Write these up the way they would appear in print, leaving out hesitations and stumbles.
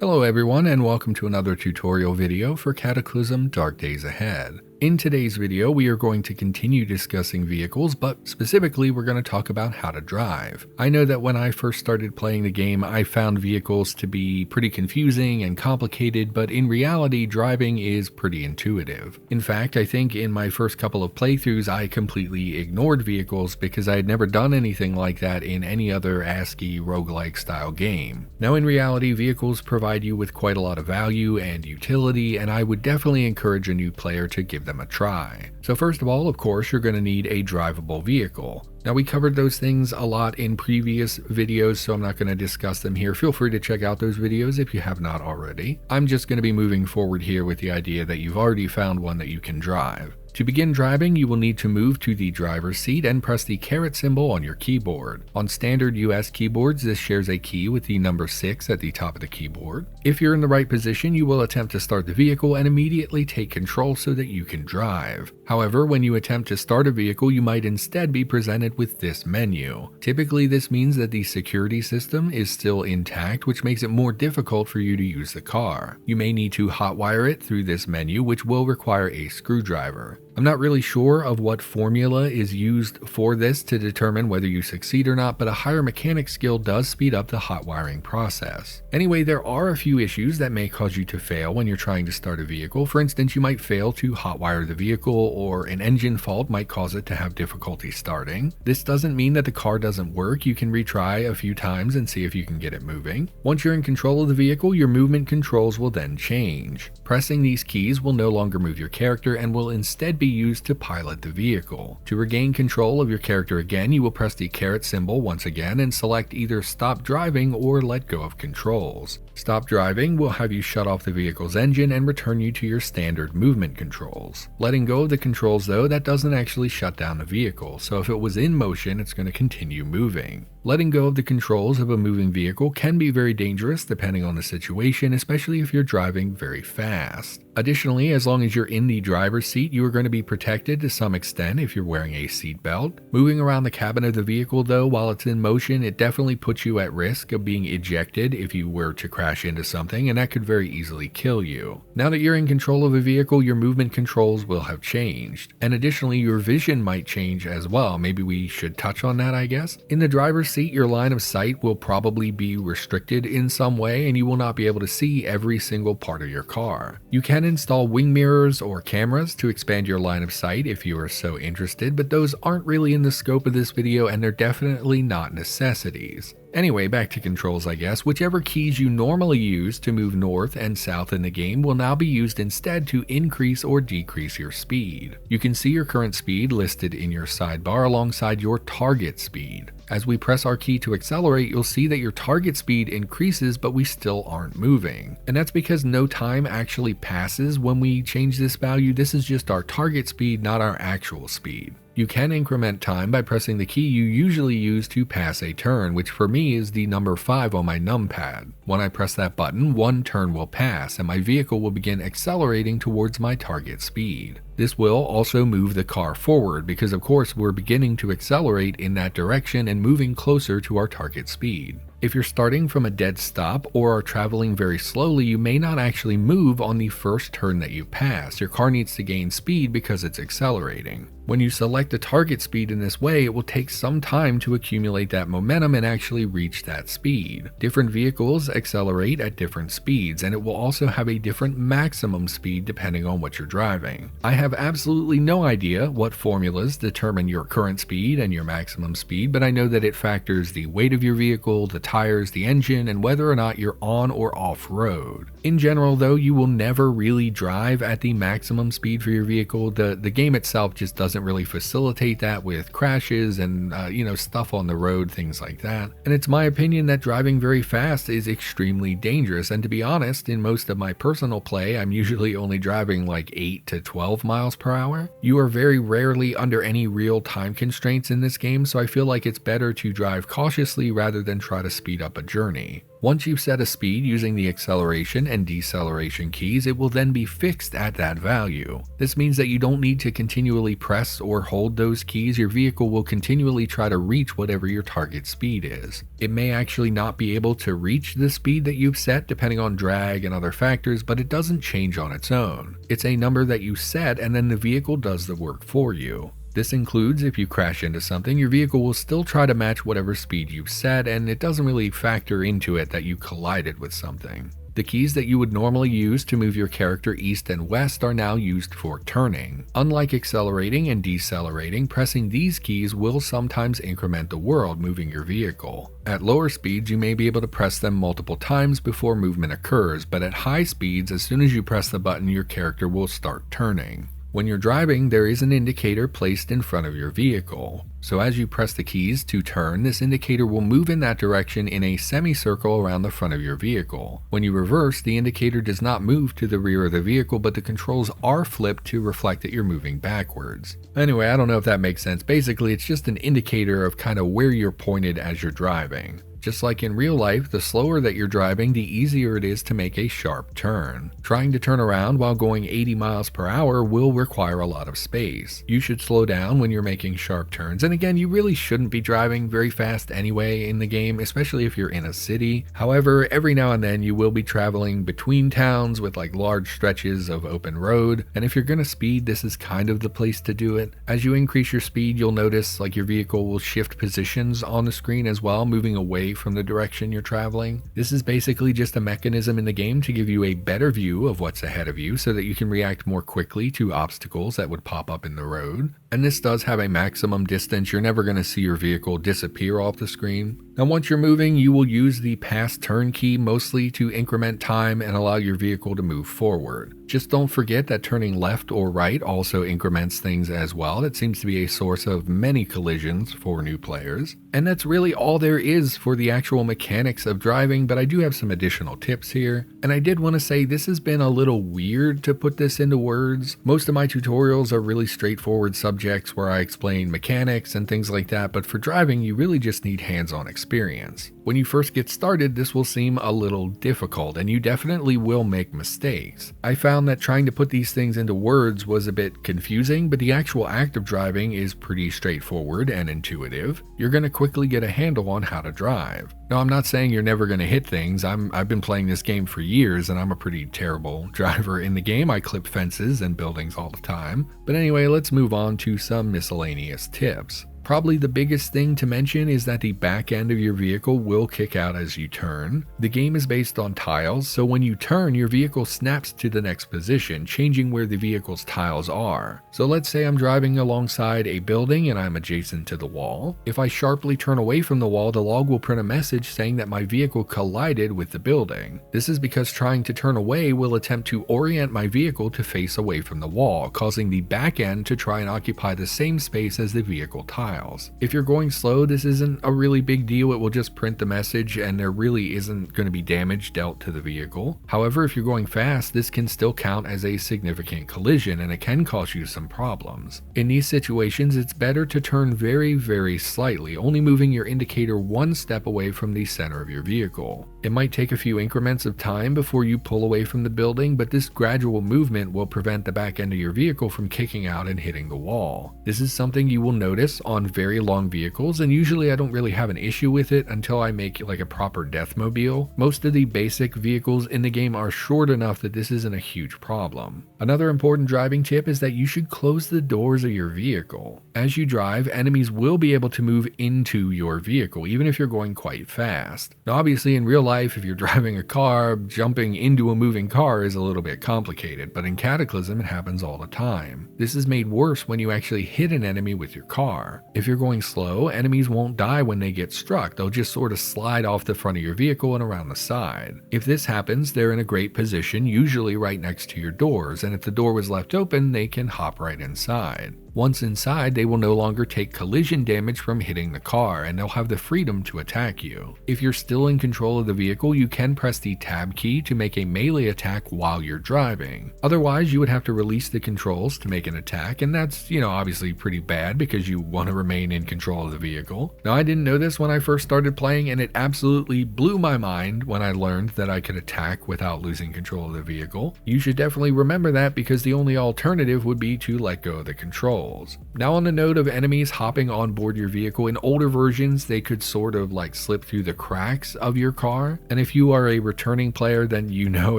Hello everyone and welcome to another tutorial video for Cataclysm Dark Days Ahead. In today's video we are going to continue discussing vehicles, but specifically we're going to talk about how to drive. I know that when I first started playing the game I found vehicles to be pretty confusing and complicated, but in reality driving is pretty intuitive. In fact, I think in my first couple of playthroughs I completely ignored vehicles because I had never done anything like that in any other ASCII roguelike style game. Now in reality vehicles provide you with quite a lot of value and utility, and I would definitely encourage a new player to give them a try. So first of all, of course, you're going to need a drivable vehicle. Now we covered those things a lot in previous videos, so I'm not going to discuss them here. Feel free to check out those videos if you have not already. I'm just going to be moving forward here with the idea that you've already found one that you can drive. To begin driving, you will need to move to the driver's seat and press the caret symbol on your keyboard. On standard US keyboards, this shares a key with the number 6 at the top of the keyboard. If you're in the right position, you will attempt to start the vehicle and immediately take control so that you can drive. However, when you attempt to start a vehicle, you might instead be presented with this menu. Typically, this means that the security system is still intact, which makes it more difficult for you to use the car. You may need to hotwire it through this menu, which will require a screwdriver. I'm not really sure of what formula is used for this to determine whether you succeed or not, but a higher mechanic skill does speed up the hot wiring process. Anyway, there are a few issues that may cause you to fail when you're trying to start a vehicle. For instance, you might fail to hotwire the vehicle, or an engine fault might cause it to have difficulty starting. This doesn't mean that the car doesn't work. You can retry a few times and see if you can get it moving. Once you're in control of the vehicle, your movement controls will then change. Pressing these keys will no longer move your character and will instead be used to pilot the vehicle. To regain control of your character again, you will press the caret symbol once again and select either stop driving or let go of controls. Stop driving will have you shut off the vehicle's engine and return you to your standard movement controls. Letting go of the controls though, that doesn't actually shut down the vehicle, so if it was in motion, it's going to continue moving. Letting go of the controls of a moving vehicle can be very dangerous depending on the situation, especially if you're driving very fast. Additionally, as long as you're in the driver's seat, you are going to be protected to some extent if you're wearing a seatbelt. Moving around the cabin of the vehicle though, while it's in motion, it definitely puts you at risk of being ejected if you were to crash into something, and that could very easily kill you. Now that you're in control of a vehicle, your movement controls will have changed. And additionally, your vision might change as well. Maybe we should touch on that, I guess. In the driver's seat, your line of sight will probably be restricted in some way, and you will not be able to see every single part of your car. You can install wing mirrors or cameras to expand your line of sight if you are so interested, but those aren't really in the scope of this video and they're definitely not necessities. Anyway, back to controls I guess. Whichever keys you normally use to move north and south in the game will now be used instead to increase or decrease your speed. You can see your current speed listed in your sidebar alongside your target speed. As we press our key to accelerate, you'll see that your target speed increases, but we still aren't moving. And that's because no time actually passes when we change this value. This is just our target speed, not our actual speed. You can increment time by pressing the key you usually use to pass a turn, which for me is the number 5 on my numpad. When I press that button, one turn will pass and my vehicle will begin accelerating towards my target speed. This will also move the car forward because of course we're beginning to accelerate in that direction and moving closer to our target speed. If you're starting from a dead stop or are traveling very slowly, you may not actually move on the first turn that you pass. Your car needs to gain speed because it's accelerating. When you select a target speed in this way, it will take some time to accumulate that momentum and actually reach that speed. Different vehicles accelerate at different speeds, and it will also have a different maximum speed depending on what you're driving. I have absolutely no idea what formulas determine your current speed and your maximum speed, but I know that it factors the weight of your vehicle, the tires, the engine, and whether or not you're on or off road. In general though, you will never really drive at the maximum speed for your vehicle. The game itself just doesn't really facilitate that with crashes and stuff on the road, things like that. And it's my opinion that driving very fast is extremely dangerous, and to be honest, in most of my personal play I'm usually only driving like 8 to 12 miles per hour. You are very rarely under any real time constraints in this game, so I feel like it's better to drive cautiously rather than try to speed up a journey. Once you've set a speed using the acceleration and deceleration keys, it will then be fixed at that value. This means that you don't need to continually press or hold those keys. Your vehicle will continually try to reach whatever your target speed is. It may actually not be able to reach the speed that you've set depending on drag and other factors, but it doesn't change on its own. It's a number that you set and then the vehicle does the work for you. This includes if you crash into something, your vehicle will still try to match whatever speed you've set, and it doesn't really factor into it that you collided with something. The keys that you would normally use to move your character east and west are now used for turning. Unlike accelerating and decelerating, pressing these keys will sometimes increment the world moving your vehicle. At lower speeds, you may be able to press them multiple times before movement occurs, but at high speeds, as soon as you press the button, your character will start turning. When you're driving, there is an indicator placed in front of your vehicle. So as you press the keys to turn, this indicator will move in that direction in a semicircle around the front of your vehicle. When you reverse, the indicator does not move to the rear of the vehicle, but the controls are flipped to reflect that you're moving backwards. Anyway, I don't know if that makes sense. Basically, it's just an indicator of kind of where you're pointed as you're driving. Just like in real life, the slower that you're driving, the easier it is to make a sharp turn. Trying to turn around while going 80 miles per hour will require a lot of space. You should slow down when you're making sharp turns, and again, you really shouldn't be driving very fast anyway in the game, especially if you're in a city. However, every now and then you will be traveling between towns with like large stretches of open road, and if you're gonna speed, this is kind of the place to do it. As you increase your speed, you'll notice like your vehicle will shift positions on the screen as well, moving away from the direction you're traveling. This is basically just a mechanism in the game to give you a better view of what's ahead of you so that you can react more quickly to obstacles that would pop up in the road. And this does have a maximum distance. You're never going to see your vehicle disappear off the screen. Now once you're moving, you will use the pass turn key mostly to increment time and allow your vehicle to move forward. Just don't forget that turning left or right also increments things as well. That seems to be a source of many collisions for new players. And that's really all there is for the actual mechanics of driving, but I do have some additional tips here. And I did want to say this has been a little weird to put this into words. Most of my tutorials are really straightforward subjects where I explain mechanics and things like that, but for driving you really just need hands-on experience. When you first get started, this will seem a little difficult, and you definitely will make mistakes. I found that trying to put these things into words was a bit confusing, but the actual act of driving is pretty straightforward and intuitive. You're going to quickly get a handle on how to drive. Now, I'm not saying you're never going to hit things. I've been playing this game for years, and I'm a pretty terrible driver in the game. I clip fences and buildings all the time. But anyway, let's move on to some miscellaneous tips. Probably the biggest thing to mention is that the back end of your vehicle will kick out as you turn. The game is based on tiles, so when you turn, your vehicle snaps to the next position, changing where the vehicle's tiles are. So let's say I'm driving alongside a building and I'm adjacent to the wall. If I sharply turn away from the wall, the log will print a message saying that my vehicle collided with the building. This is because trying to turn away will attempt to orient my vehicle to face away from the wall, causing the back end to try and occupy the same space as the vehicle tile. If you're going slow, this isn't a really big deal. It will just print the message and there really isn't going to be damage dealt to the vehicle. However, if you're going fast, this can still count as a significant collision and it can cause you some problems. In these situations, it's better to turn very, very slightly, only moving your indicator one step away from the center of your vehicle. It might take a few increments of time before you pull away from the building, but this gradual movement will prevent the back end of your vehicle from kicking out and hitting the wall. This is something you will notice on very long vehicles, and usually I don't really have an issue with it until I make like a proper deathmobile. Most of the basic vehicles in the game are short enough that this isn't a huge problem. Another important driving tip is that you should close the doors of your vehicle. As you drive, enemies will be able to move into your vehicle, even if you're going quite fast. Now obviously in real life, if you're driving a car, jumping into a moving car is a little bit complicated, but in Cataclysm it happens all the time. This is made worse when you actually hit an enemy with your car. If you're going slow, enemies won't die when they get struck. They'll just sort of slide off the front of your vehicle and around the side. If this happens, they're in a great position, usually right next to your doors, and if the door was left open, they can hop right inside. Once inside, they will no longer take collision damage from hitting the car, and they'll have the freedom to attack you. If you're still in control of the vehicle, you can press the tab key to make a melee attack while you're driving. Otherwise, you would have to release the controls to make an attack, and that's, obviously pretty bad because you want to remain in control of the vehicle. Now, I didn't know this when I first started playing, and it absolutely blew my mind when I learned that I could attack without losing control of the vehicle. You should definitely remember that because the only alternative would be to let go of the controls. Now, on the note of enemies hopping on board your vehicle, in older versions, they could sort of slip through the cracks of your car, and if you are a returning player, then you know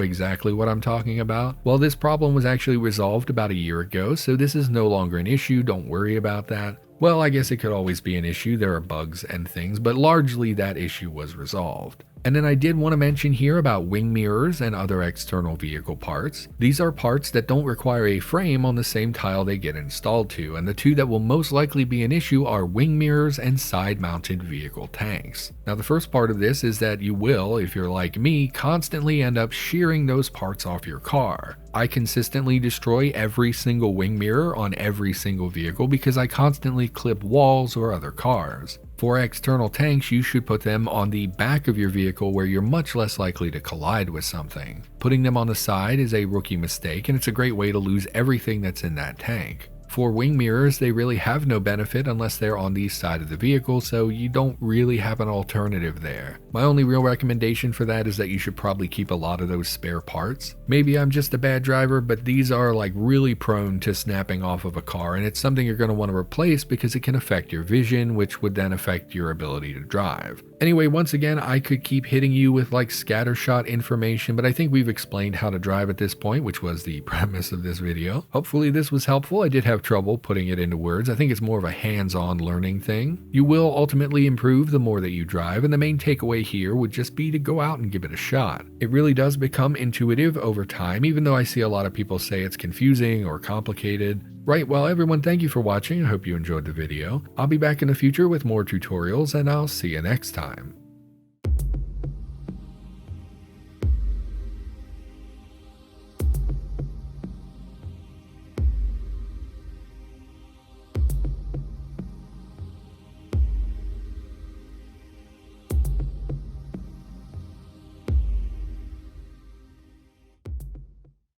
exactly what I'm talking about. Well, this problem was actually resolved about a year ago, so this is no longer an issue, don't worry about that. Well, I guess it could always be an issue, there are bugs and things, but largely that issue was resolved. And then I did want to mention here about wing mirrors and other external vehicle parts. These are parts that don't require a frame on the same tile they get installed to, and the two that will most likely be an issue are wing mirrors and side-mounted vehicle tanks. Now, the first part of this is that you will, if you're like me, constantly end up shearing those parts off your car. I consistently destroy every single wing mirror on every single vehicle because I constantly clip walls or other cars. For external tanks, you should put them on the back of your vehicle where you're much less likely to collide with something. Putting them on the side is a rookie mistake, and it's a great way to lose everything that's in that tank. For wing mirrors, they really have no benefit unless they're on the side of the vehicle, so you don't really have an alternative there. My only real recommendation for that is that you should probably keep a lot of those spare parts. Maybe I'm just a bad driver, but these are really prone to snapping off of a car, and it's something you're going to want to replace because it can affect your vision, which would then affect your ability to drive. Anyway, once again, I could keep hitting you with scattershot information, but I think we've explained how to drive at this point, which was the premise of this video. Hopefully this was helpful. I did have trouble putting it into words. I think it's more of a hands-on learning thing. You will ultimately improve the more that you drive, and the main takeaway here would just be to go out and give it a shot. It really does become intuitive over time, even though I see a lot of people say it's confusing or complicated. Right, well everyone, thank you for watching. I hope you enjoyed the video. I'll be back in the future with more tutorials, and I'll see you next time.